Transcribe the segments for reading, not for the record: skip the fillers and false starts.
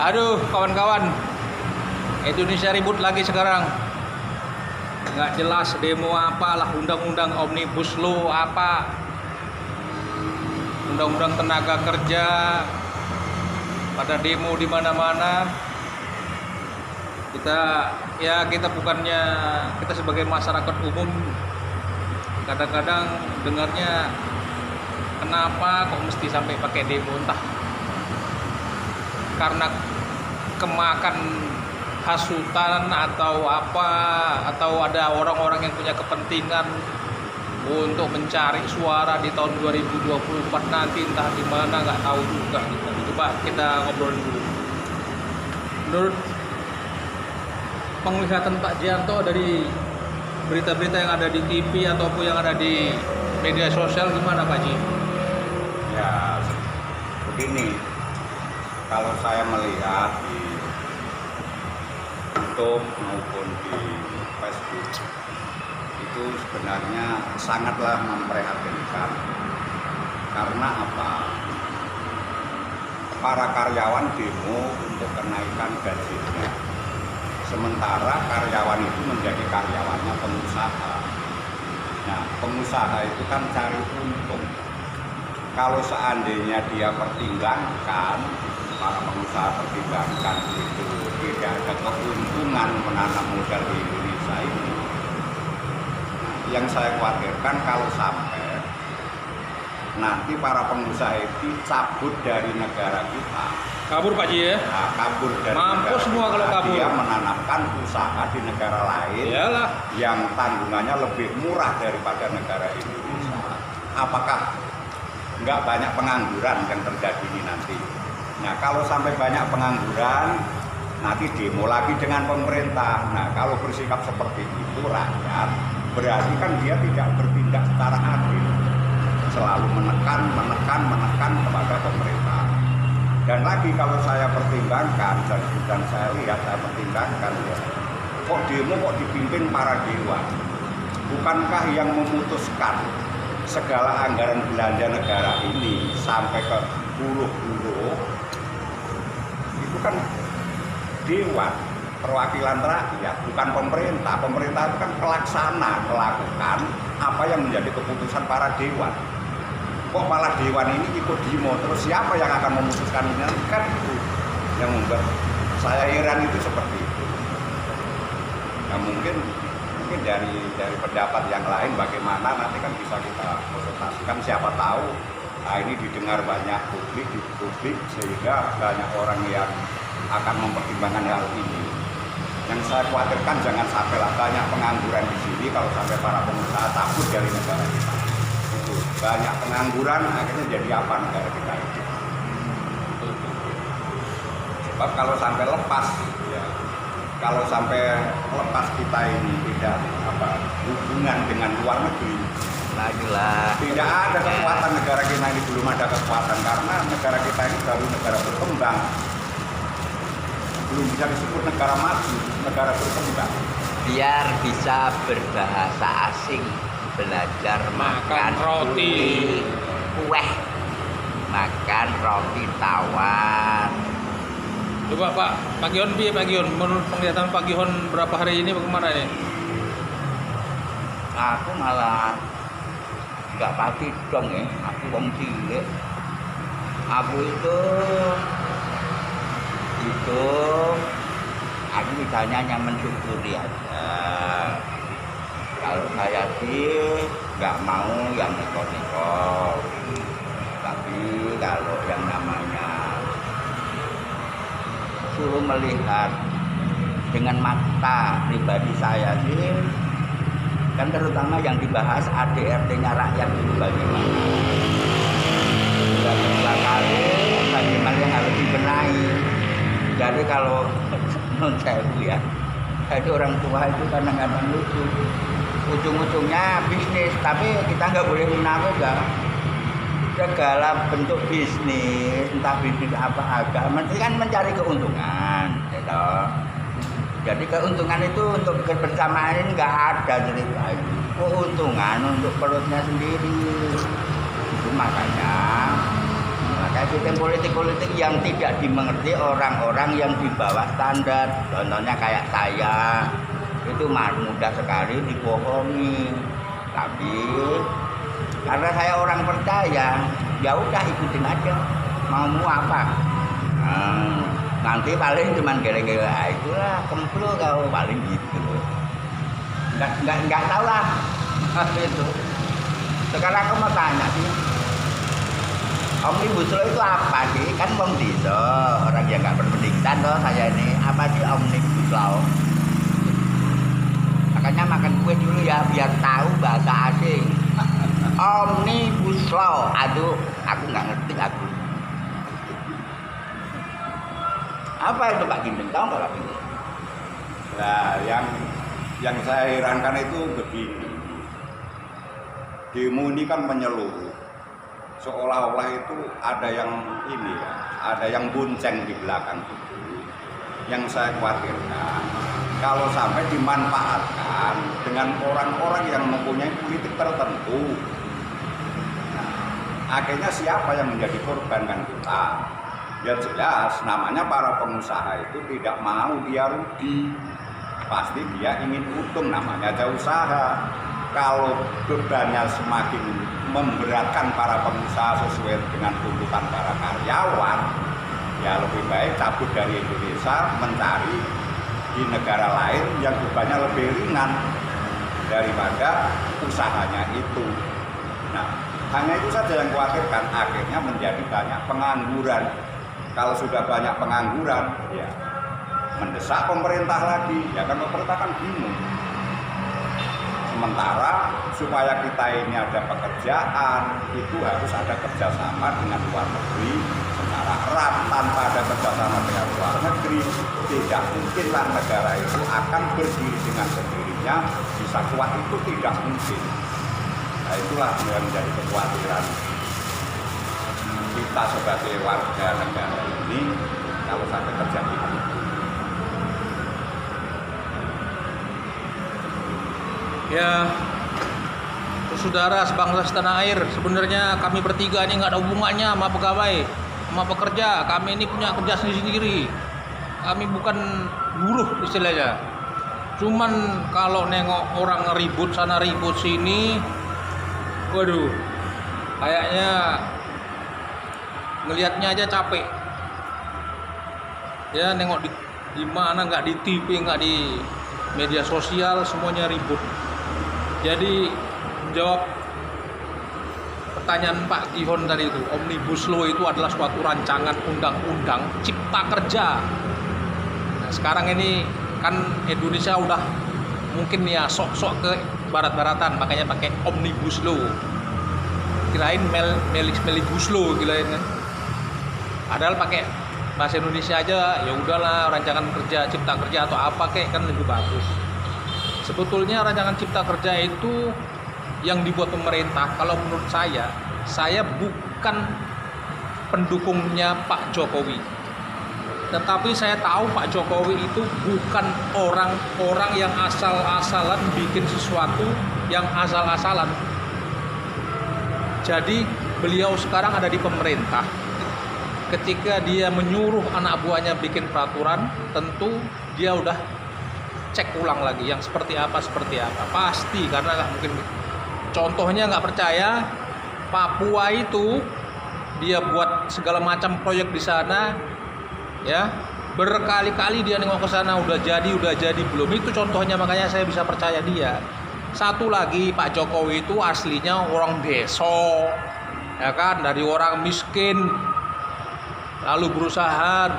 Aduh, kawan-kawan, Indonesia ribut lagi sekarang. Nggak jelas demo apalah, undang-undang omnibus law apa, undang-undang tenaga kerja, pada demo di mana-mana. Kita bukannya, kita sebagai masyarakat umum kadang-kadang dengarnya kenapa kok mesti sampai pakai demo, entah karena kemakan hasutan atau apa, atau ada orang-orang yang punya kepentingan untuk mencari suara di tahun 2024 nanti, entah di mana, nggak tahu juga. Coba kita ngobrolin dulu. Menurut penglihatan Pak Gianto dari berita-berita yang ada di TV ataupun yang ada di media sosial, gimana Pak Ji? Ya, begini, kalau saya melihat di YouTube maupun di Facebook itu sebenarnya sangatlah memprihatinkan. Karena apa? Para karyawan demo untuk kenaikan gajinya, sementara karyawan itu menjadi karyawannya pengusaha. Nah, pengusaha itu kan cari untung. Kalau seandainya dia pertimbangkan, para pengusaha pertimbangkan itu tidak ada keuntungan menanam modal di Indonesia ini. Nah, yang saya khawatirkan kalau sampai nanti para pengusaha itu cabut dari negara kita. Kabur Pak Ji ya? Nah, kabur dari mampus negara semua kita, kalau kabur. dia menanamkan usaha di negara lain. Iyalah, yang tanggungannya lebih murah daripada negara Indonesia. Apakah nggak banyak pengangguran yang terjadi ini nanti? Nah, kalau sampai banyak pengangguran, nanti demo lagi dengan pemerintah. Nah, kalau bersikap seperti itu rakyat, berarti kan dia tidak bertindak secara adil, selalu menekan kepada pemerintah. Dan lagi kalau saya pertimbangkan dan saya lihat, saya pertimbangkan ya, kok demo kok dipimpin para dewan? Bukankah yang memutuskan segala anggaran belanja negara ini sampai ke buruh-buruh itu kan dewan perwakilan rakyat, bukan pemerintah. Pemerintah itu kan pelaksana, melakukan apa yang menjadi keputusan para dewan. Kok malah dewan ini ikut demo, terus siapa yang akan memutuskan ini? Kan itu yang membuat saya heran, itu seperti itu. Nah, mungkin dari pendapat yang lain bagaimana nanti kan bisa kita konsultasikan, siapa tahu ini didengar banyak publik sehingga banyak orang yang akan mempertimbangkan hal ini. Yang saya khawatirkan jangan sampailah banyak pengangguran di sini kalau sampai para pengusaha takut dari negara kita. Itu banyak pengangguran, akhirnya jadi apa negara kita itu? Sebab kalau sampai lepas ya, kalau sampai lepas kita ini tidak hubungan dengan luar negeri, tidak ada kekuatan negara kita ini, belum ada kekuatan karena negara kita ini baru negara berkembang, belum bisa disebut negara maju, negara berkembang. Biar bisa berbahasa asing, belajar makan roti, kue, makan roti tawar. Coba Pak Gion, menurut penglihatan Pak Gion berapa hari ini bagaimana nih? Aku malah nggak pasti dong ya, aku wong cilik. Aku aku misalnya hanya mensyukuri aja. Kalau saya sih nggak mau yang neko-neko, tapi kalau yang namanya suruh melihat dengan mata pribadi saya sih, kan terutama yang dibahas ADRT-nya rakyat itu bagaimana. Sudah berulang kali, bagaimana yang harus dibenahi. Jadi kalau menurut saya ya, jadi orang tua itu kadang-kadang lucu. Ujung-ujungnya bisnis, tapi kita nggak boleh menakut ya. Segala bentuk bisnis, entah bisnis apa aja, mesti kan mencari keuntungan, gitu. Jadi keuntungan itu untuk kebersamaan ini nggak ada cerita itu. Keuntungan untuk perutnya sendiri. Itu makanya ada sistem politik yang tidak dimengerti orang-orang yang di bawah standar. Contohnya kayak saya, itu mudah sekali dibohongi. Tapi karena saya orang percaya, ya udah ikutin aja. Maumu apa? Nanti paling cuman gele-gele itulah kemplo kau paling gitu. Enggak tahu lah itu. Sekarang aku mau tanya sih, Omnibus Law itu apa sih? Kan wong desa, orang yang nggak berpendidikan toh saya ini. Apa sih Omnibus Law? Makanya makan kue dulu ya biar tahu bahasa asing. Omnibus Law, aduh, aku nggak ngerti aku. Apa itu Pak Ginting? Tahu nggak Pak Ginting? Nah, yang saya herankan itu begini. Demo ini kan menyeluruh. Seolah-olah itu ada yang ini ya, ada yang bonceng di belakang itu. Yang saya khawatirkan kalau sampai dimanfaatkan dengan orang-orang yang mempunyai politik tertentu. Nah, akhirnya siapa yang menjadi korban kan kita? Ya jelas namanya para pengusaha itu tidak mau dia rugi. Pasti dia ingin untung, namanya aja usaha. Kalau bebannya semakin memberatkan para pengusaha sesuai dengan tuntutan para karyawan, ya lebih baik cabut dari Indonesia, mencari di negara lain yang bebannya lebih ringan daripada usahanya itu. Nah, hanya itu saja yang khawatirkan, akhirnya menjadi banyak pengangguran. Kalau sudah banyak pengangguran, ya mendesak pemerintah lagi, ya kan pemerintah kan bingung. Sementara supaya kita ini ada pekerjaan, itu harus ada kerjasama dengan luar negeri secara erat. Tanpa ada kerjasama dengan luar negeri, tidak mungkinlah negara itu akan berdiri dengan sendirinya, bisa kuat itu tidak mungkin. Nah itulah yang menjadi kekhawatiran kita sebagai warga negara ini kalau sampai terjadi itu. Ya, saudara sebangsa setanah air, sebenarnya kami bertiga ini nggak ada hubungannya sama pegawai, sama pekerja. Kami ini punya kerja sendiri-sendiri. Kami bukan buruh istilahnya. Cuman kalau nengok orang ribut sana ribut sini, waduh, kayaknya ngelihatnya aja capek. Ya, nengok di mana, nggak di TV, nggak di media sosial, semuanya ribut. Jadi menjawab pertanyaan Pak Gihon tadi itu, Omnibus Law itu adalah suatu rancangan undang-undang cipta kerja. Nah, sekarang ini kan Indonesia udah mungkin ya sok-sok ke barat-baratan, makanya pakai Omnibus Law. Kirain Melibus Law kirain kan. Padahal pakai bahasa Indonesia aja, ya udahlah, rancangan kerja cipta kerja atau apa kayak kan lebih bagus. Sebetulnya rancangan cipta kerja itu yang dibuat pemerintah, kalau menurut saya bukan pendukungnya Pak Jokowi. Tetapi saya tahu Pak Jokowi itu bukan orang-orang yang asal-asalan bikin sesuatu yang asal-asalan. Jadi beliau sekarang ada di pemerintah. Ketika dia menyuruh anak buahnya bikin peraturan, tentu dia udah cek ulang lagi yang seperti apa pasti, karena nggak mungkin. Contohnya nggak percaya, Papua itu dia buat segala macam proyek di sana, ya berkali-kali dia nengok ke sana, udah jadi belum, itu contohnya, makanya saya bisa percaya dia. Satu lagi, Pak Jokowi itu aslinya orang desa, ya kan, dari orang miskin lalu berusaha,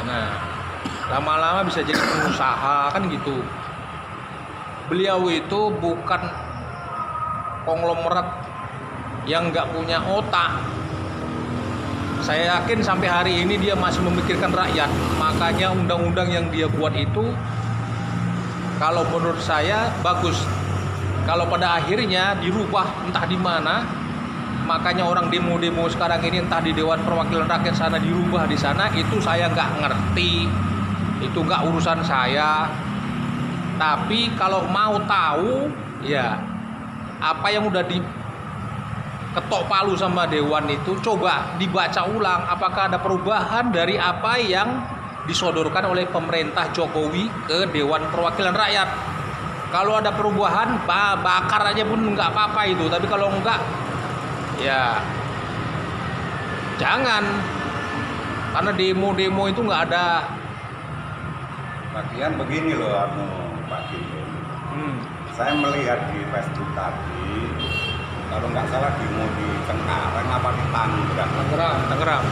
nah lama-lama bisa jadi pengusaha kan gitu. Beliau itu bukan konglomerat yang nggak punya otak. Saya yakin sampai hari ini dia masih memikirkan rakyat. Makanya undang-undang yang dia buat itu, kalau menurut saya bagus. Kalau pada akhirnya dirubah entah di mana, makanya orang demo-demo sekarang ini entah di Dewan Perwakilan Rakyat sana dirubah di sana, itu saya nggak ngerti. Itu nggak urusan saya. Tapi kalau mau tahu, ya apa yang udah ketok palu sama dewan itu, coba dibaca ulang apakah ada perubahan dari apa yang disodorkan oleh pemerintah Jokowi ke Dewan Perwakilan Rakyat. Kalau ada perubahan, bakar aja pun nggak apa-apa itu. Tapi kalau enggak, ya jangan. Karena demo-demo itu nggak ada. Bagian begini loh, Pak Ginting. Saya melihat di Facebook tadi, kalau nggak salah demo di Cengkareng apa di Tangerang.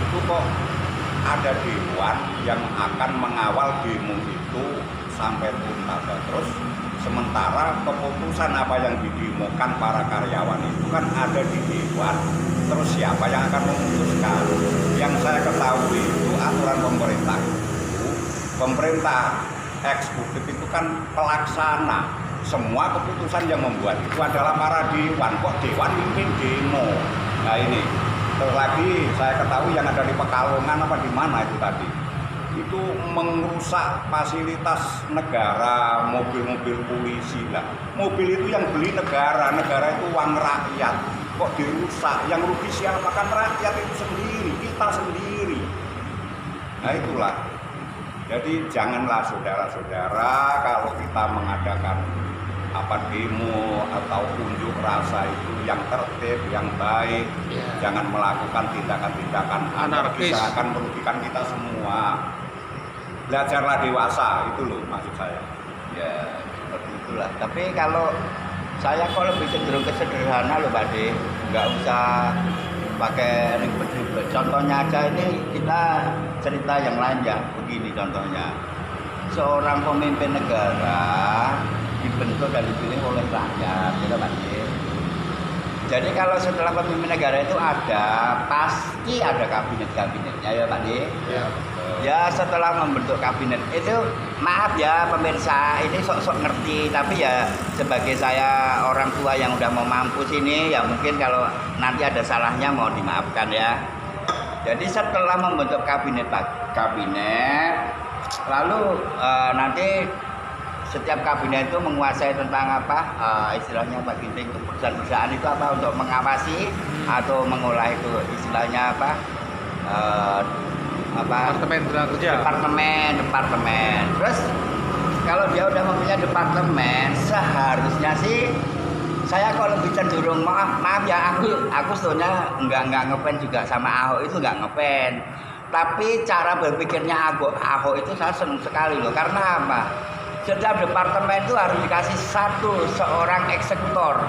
Itu kok ada dewan yang akan mengawal demo itu sampai tuntas. Terus sementara keputusan apa yang didemokan para karyawan itu kan ada di dewan. Terus siapa yang akan memutuskan? Yang saya ketahui itu aturan pemerintah eksekutif itu kan pelaksana. Semua keputusan yang membuat itu adalah para dewan. Kok dewan mimpin demo? Nah ini, terus lagi saya ketahui yang ada di Pekalongan apa di mana itu tadi, itu merusak fasilitas negara, mobil-mobil polisi lah. Mobil itu yang beli negara itu uang rakyat. Kok dirusak? Yang rugi siapa? Kan rakyat itu sendiri, kita sendiri. Nah itulah. Jadi janganlah saudara-saudara kalau kita mengadakan demo atau unjuk rasa itu yang tertib, yang baik, jangan melakukan tindakan-tindakan anarkis yang akan merugikan kita semua. Belajarlah dewasa, itu loh maksud saya. Ya seperti itulah. Tapi kalau saya kok lebih cenderung ke sederhana loh Pak De, nggak usah pakai ribet-ribet. Contohnya aja ini kita cerita yang lain ya, begini contohnya. Seorang pemimpin negara dibentuk dan dipilih oleh rakyat, gitu Pak De. Jadi kalau setelah pemimpin negara itu ada, pasti ada kabinet-kabinetnya ya Pak De. Ya. Ya setelah membentuk kabinet itu, maaf ya pemirsa, ini sok-sok ngerti, tapi ya sebagai saya orang tua yang udah mau mampus ini, ya mungkin kalau nanti ada salahnya mau dimaafkan ya. Jadi setelah membentuk kabinet, lalu nanti setiap kabinet itu menguasai tentang apa, istilahnya Pak Ginting, perusahaan-perusahaan itu apa, untuk mengawasi atau mengolah itu istilahnya apa, Departemen Tenaga Kerja. Departemen. Terus kalau dia udah mempunyai departemen, seharusnya sih saya kok lebih cenderung maaf ya, aku sebetulnya nggak ngefans juga sama Ahok, itu nggak ngefans. Tapi cara berpikirnya Ahok itu saya senang sekali loh. Karena apa? Setiap departemen itu harus dikasih seorang eksekutor,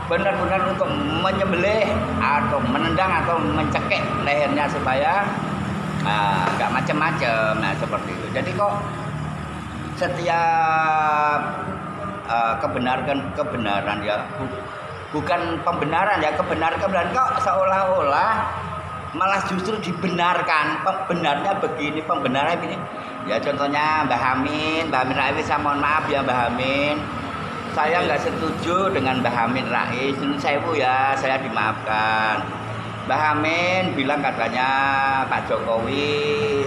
benar-benar untuk menyembelih atau menendang atau mencekik lehernya supaya nggak macam-macam. Nah seperti itu. Jadi kok setiap kebenaran ya, bukan pembenaran ya, kebenaran kok seolah-olah malah justru dibenarkan. Benarnya begini, pembenarannya begini. Ya contohnya Mbah Amin Rais, saya mohon maaf ya Mbah Amin, saya nggak setuju dengan Mbah Amin Rais. Ini saya dimaafkan. Mbah Amin bilang katanya Pak Jokowi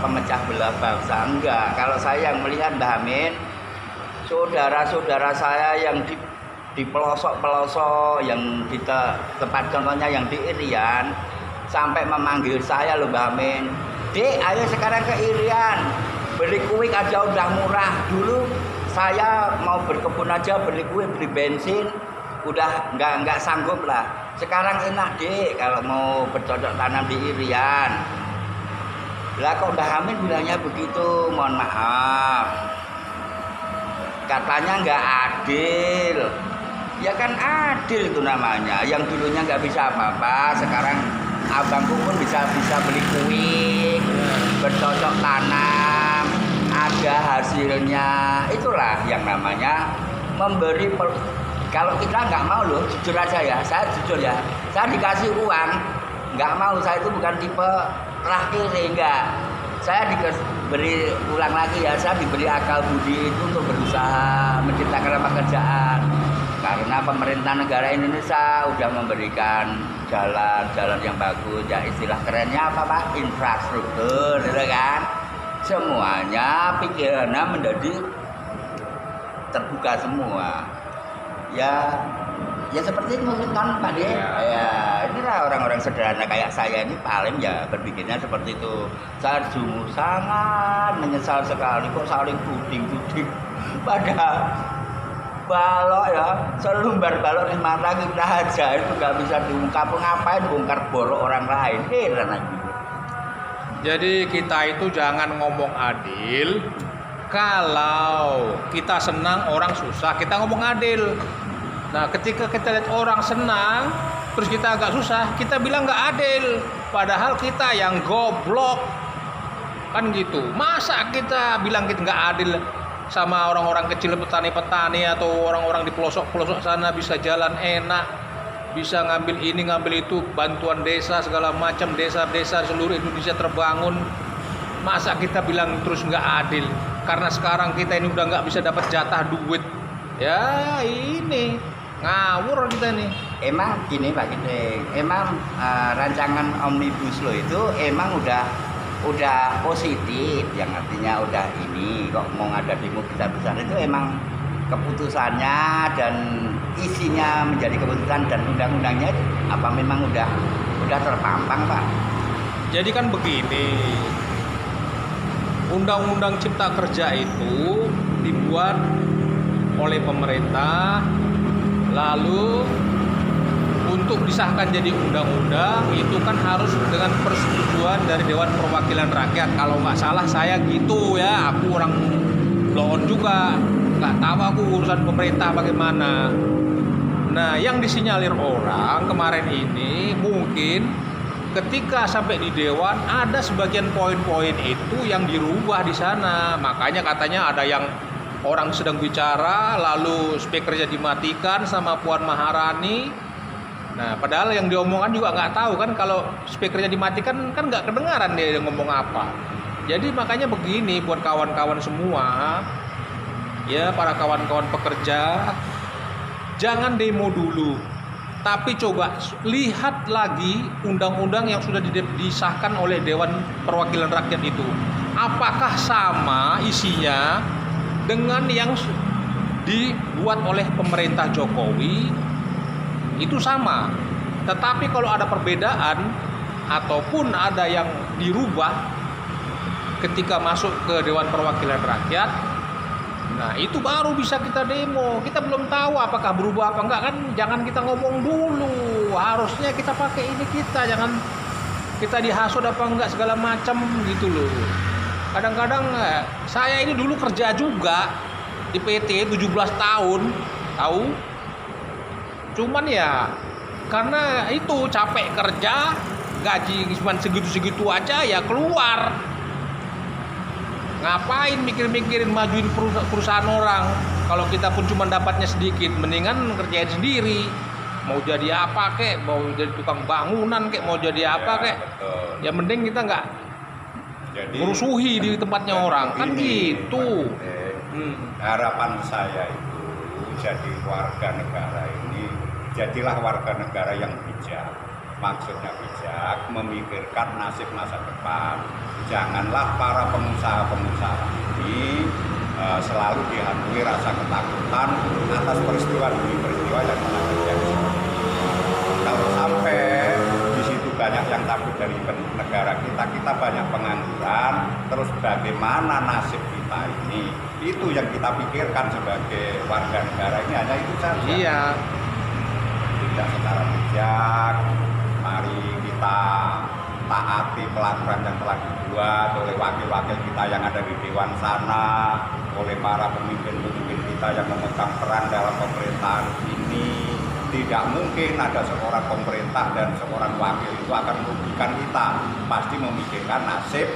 pemecah belah bangsa. Enggak, kalau saya yang melihat Mbah Amin, saudara-saudara saya yang di pelosok-pelosok, yang di tempat contohnya yang di Irian, sampai memanggil saya loh Mbah Amin, Dek ayo sekarang ke Irian, beli kuik aja udah murah. Dulu saya mau berkebun aja, beli kuik, beli bensin, udah nggak sanggup lah. Sekarang enak Dek kalau mau bercocok tanam di Irian. Lah kok Mbah Amin bilangnya begitu, mohon maaf, katanya nggak adil. Ya kan adil itu namanya. Yang dulunya nggak bisa apa-apa, sekarang abangku pun bisa beli kuik, bercocok tanam, ada hasilnya. Itulah yang namanya memberi. Kalau kita nggak mau loh, jujur aja ya, saya jujur ya, saya dikasih uang nggak mau. Saya itu bukan tipe terakhir, enggak. Saya diberi ulang lagi ya, saya diberi akal budi itu untuk berusaha menciptakan pekerjaan. Karena pemerintah negara Indonesia udah memberikan jalan yang bagus, ya istilah kerennya apa Pak? Infrastruktur, gitu kan? Semuanya pikirannya menjadi terbuka semua. Ya Ya seperti itu kan Pak De. Ya, inilah orang-orang sederhana kayak saya ini paling ya berpikirnya seperti itu. Saya sungguh sangat menyesal sekali kok saling tuding-tuding. Padahal balok ya, selumbar balok di mata kita aja itu nggak bisa diungkap. Ngapain bongkar borok orang lain? Heran aja. Jadi kita itu jangan ngomong adil. Kalau kita senang orang susah, kita ngomong adil. Nah, ketika kita lihat orang senang, terus kita agak susah, kita bilang nggak adil. Padahal kita yang goblok, kan gitu. Masa kita bilang kita nggak adil sama orang-orang kecil, petani-petani atau orang-orang di pelosok-pelosok sana bisa jalan enak, bisa ngambil ini ngambil itu, bantuan desa segala macam, desa-desa seluruh Indonesia terbangun. Masa kita bilang terus nggak adil? Karena sekarang kita ini udah nggak bisa dapat jatah duit. Ya ini ngawur kita nih. Emang gini Pak Gede, emang rancangan Omnibus Law itu emang udah positif, yang artinya udah ini kok mau ada demo besar-besaran itu emang keputusannya dan isinya menjadi keputusan dan undang-undangnya apa memang udah terpampang Pak? Jadi kan begini, Undang-Undang Cipta Kerja itu dibuat oleh pemerintah, lalu untuk disahkan jadi undang-undang itu kan harus dengan persetujuan dari Dewan Perwakilan Rakyat. Kalau nggak salah saya gitu ya, aku orang loon juga, nggak tahu aku urusan pemerintah bagaimana. Nah, yang disinyalir orang kemarin ini mungkin ketika sampai di Dewan ada sebagian poin-poin itu yang dirubah di sana. Makanya katanya ada yang orang sedang bicara lalu speakernya dimatikan sama Puan Maharani. Nah, padahal yang diomongkan juga nggak tahu kan, kalau speakernya dimatikan kan nggak kedengaran dia ngomong apa. Jadi makanya begini buat kawan-kawan semua, ya para kawan-kawan pekerja, jangan demo dulu, tapi coba lihat lagi undang-undang yang sudah disahkan oleh Dewan Perwakilan Rakyat itu. Apakah sama isinya dengan yang dibuat oleh pemerintah Jokowi? Itu sama. Tetapi kalau ada perbedaan ataupun ada yang dirubah ketika masuk ke Dewan Perwakilan Rakyat, nah itu baru bisa kita demo. Kita belum tahu apakah berubah apa enggak kan, jangan kita ngomong dulu. Harusnya kita pakai ini, kita jangan kita dihasut apa enggak segala macam gitu loh. Kadang-kadang saya ini dulu kerja juga di PT 17 tahun, tahu? Cuman ya karena itu capek kerja, gaji cuma segitu-segitu aja ya keluar. Ngapain mikir-mikirin majuin perusahaan orang kalau kita pun cuma dapatnya sedikit, mendingan kerjain sendiri. Mau jadi apa kek, mau jadi tukang bangunan kek, mau jadi apa kek, ya mending kita nggak merusuhi di tempatnya orang kan gitu. Harapan saya itu jadi warga negara ini, jadilah warga negara yang bijak. Maksudnya bijak, memikirkan nasib masa depan. Janganlah para pengusaha-pengusaha ini selalu dihantui rasa ketakutan atas peristiwa demi peristiwa yang pernah terjadi. Kalau sampai di situ banyak yang takut dari negara kita, kita banyak pengangguran, terus bagaimana nasib kita ini? Itu yang kita pikirkan sebagai warga negara ini, hanya itu saja. Iya. Tidak secara bijak, mari kita taati pelaturan yang telah dibuat oleh wakil-wakil kita yang ada di Dewan sana, oleh para pemimpin-pemimpin kita yang memegang peran dalam pemerintahan ini. Tidak mungkin ada seorang pemerintah dan seorang wakil itu akan merugikan kita. Pasti memikirkan nasib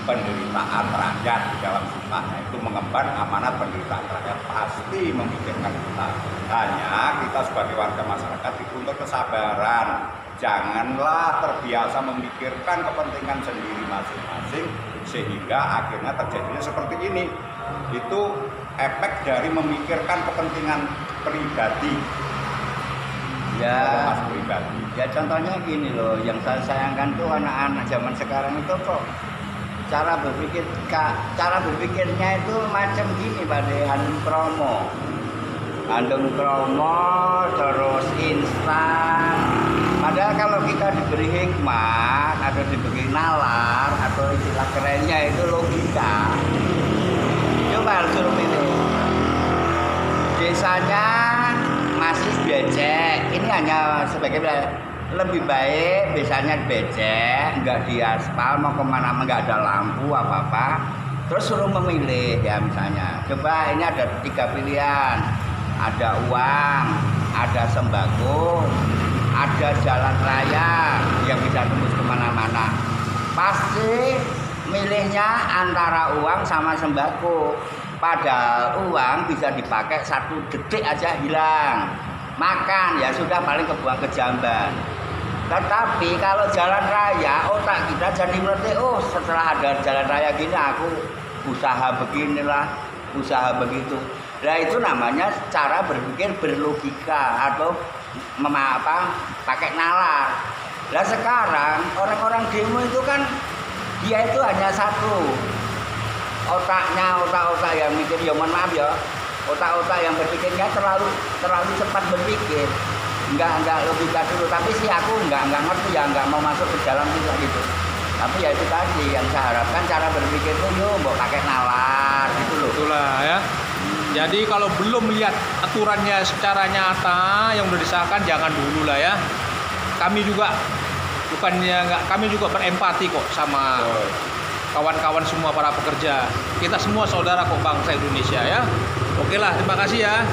penderitaan rakyat di dalam sumpahnya itu, mengemban amanat penderitaan rakyat, pasti memikirkan kita. Hanya kita sebagai warga masyarakat dituntut kesabaran. Janganlah terbiasa memikirkan kepentingan sendiri masing-masing sehingga akhirnya terjadinya seperti ini. Itu efek dari memikirkan kepentingan pribadi. Ya, pribadi. Ya contohnya gini loh, yang saya sayangkan tuh anak-anak zaman sekarang itu kok cara berpikirnya itu macam gini pada promo. handeng kromo, terus instan. Padahal kalau kita diberi hikmat atau diberi nalar atau istilah kerennya itu logika. Coba suruh pilih. Desanya masih becek. Ini hanya sebagai lebih baik biasanya becek, nggak di aspal, mau kemana nggak ada lampu apa-apa. Terus suruh memilih ya misalnya. Coba ini ada 3 pilihan. Ada uang, ada sembako, ada jalan raya yang bisa tembus kemana-mana. Pasti milihnya antara uang sama sembako. Padahal uang bisa dipakai 1 detik aja hilang. Makan ya sudah paling kebuang ke jamban. Tetapi kalau jalan raya otak kita jadi ngerti, oh setelah ada jalan raya gini aku usaha beginilah, usaha begitu. Nah itu namanya cara berpikir berlogika atau pakai nalar. Nah sekarang orang-orang demo itu kan dia itu hanya satu otaknya, otak-otak yang mikir, ya mohon maaf ya, otak-otak yang berpikirnya terlalu cepat berpikir, nggak logika dulu. Tapi sih aku nggak ngerti ya, nggak mau masuk ke dalam juga gitu. Tapi ya itu tadi yang saya harapkan cara berpikir itu yuk mau pakai nalar gitu loh. Itulah ya. Jadi kalau belum lihat aturannya secara nyata yang udah disahkan jangan dulu lah ya. Kami juga kami juga berempati kok sama kawan-kawan semua para pekerja. Kita semua saudara kok bangsa Indonesia ya. Oke lah, terima kasih ya.